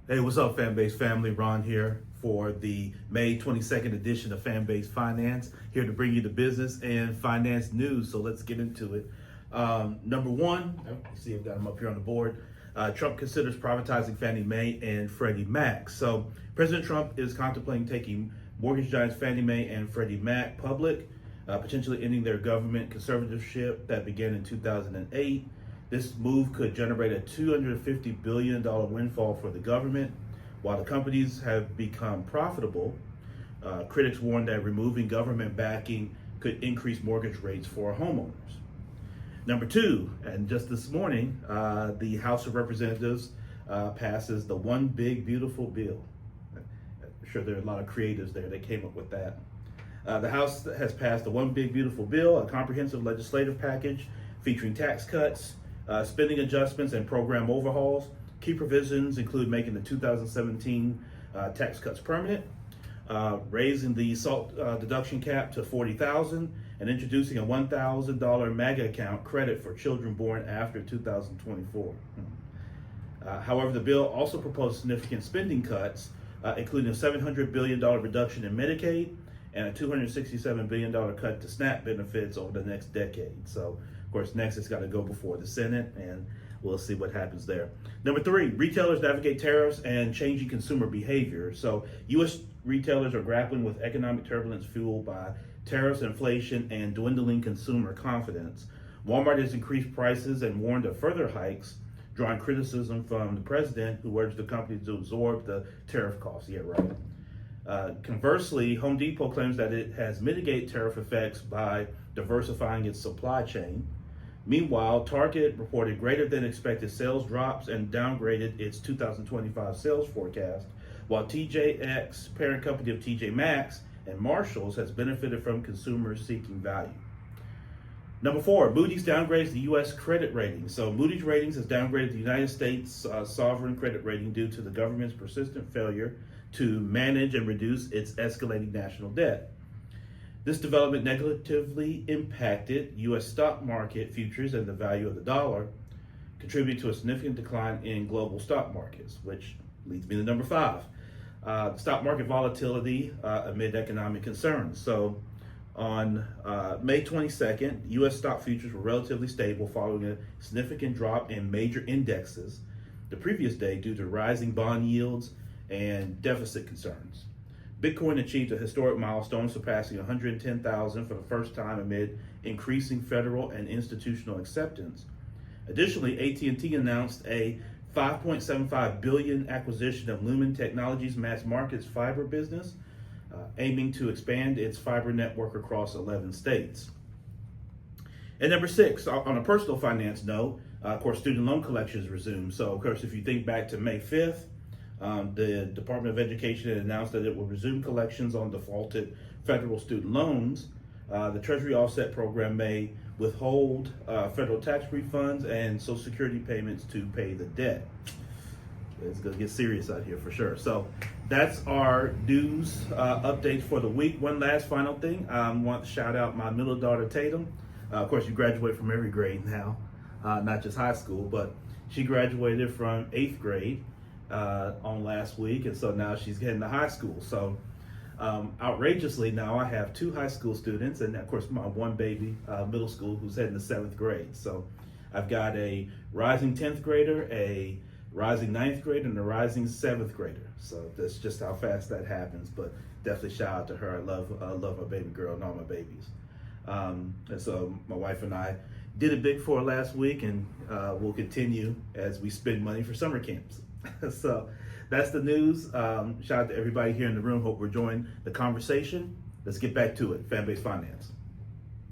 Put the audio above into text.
Hey, what's up, Fanbase family? Ron here for the May 22nd edition of Fanbase Finance, here to bring you the business and finance news. So let's get into it. Number one, you see I've got them up here on the board. Trump considers privatizing Fannie Mae and Freddie Mac. So President Trump is contemplating taking mortgage giants Fannie Mae and Freddie Mac public, potentially ending their government conservatorship that began in 2008. This move could generate a $250 billion windfall for the government. While the companies have become profitable, critics warn that removing government backing could increase mortgage rates for homeowners. Number two, and just this morning, the House of Representatives passes the One Big Beautiful Bill. I'm sure there are a lot of creatives there that came up with that. The House has passed the One Big Beautiful Bill, a comprehensive legislative package featuring tax cuts, spending adjustments, and program overhauls. Key provisions include making the 2017 tax cuts permanent, raising the SALT deduction cap to $40,000, and introducing a $1,000 MAGA account credit for children born after 2024. However, the bill also proposed significant spending cuts, including a $700 billion reduction in Medicaid and a $267 billion cut to SNAP benefits over the next decade. So, of course, next it's got to go before the Senate, and we'll see what happens there. Number three, retailers navigate tariffs and changing consumer behavior. So, U.S. retailers are grappling with economic turbulence fueled by tariffs, inflation, and dwindling consumer confidence. Walmart has increased prices and warned of further hikes, drawing criticism from the president, who urged the company to absorb the tariff costs. Yeah, right. Conversely, Home Depot claims that it has mitigated tariff effects by diversifying its supply chain. Meanwhile, Target reported greater than expected sales drops and downgraded its 2025 sales forecast, while TJX, parent company of TJ Maxx and Marshalls, has benefited from consumers seeking value. Number four, Moody's downgrades the U.S. credit rating. So Moody's Ratings has downgraded the United States sovereign credit rating due to the government's persistent failure to manage and reduce its escalating national debt. This development negatively impacted U.S. stock market futures and the value of the dollar, contributing to a significant decline in global stock markets, which leads me to number five, stock market volatility amid economic concerns. So on May 22nd, U.S. stock futures were relatively stable following a significant drop in major indexes the previous day due to rising bond yields and deficit concerns. Bitcoin achieved a historic milestone, surpassing 110,000 for the first time amid increasing federal and institutional acceptance. Additionally, AT&T announced a $5.75 billion acquisition of Lumen Technologies mass markets fiber business, aiming to expand its fiber network across 11 states. And number six, on a personal finance note, of course, student loan collections resumed. So, of course, if you think back to May 5th, the Department of Education had announced that it will resume collections on defaulted federal student loans. The Treasury Offset Program may withhold federal tax refunds and Social Security payments to pay the debt. It's going to get serious out here for sure. So that's our news updates for the week. One last final thing. I want to shout out my middle daughter, Tatum. Of course, you graduate from every grade now, not just high school, but she graduated from 8th grade on last week, and so now she's heading to high school. So outrageously now I have two high school students, and of course my one baby middle school who's heading to 7th grade. So I've got a rising 10th grader, a rising 9th grader, and a rising 7th grader. So that's just how fast that happens, but definitely shout out to her. I love my baby girl and all my babies. And so my wife and I did it big for her last week, and we'll continue as we spend money for summer camps. So that's the news. Shout out to everybody here in the room. Hope we're enjoying the conversation. Let's get back to it. Fanbase Finance.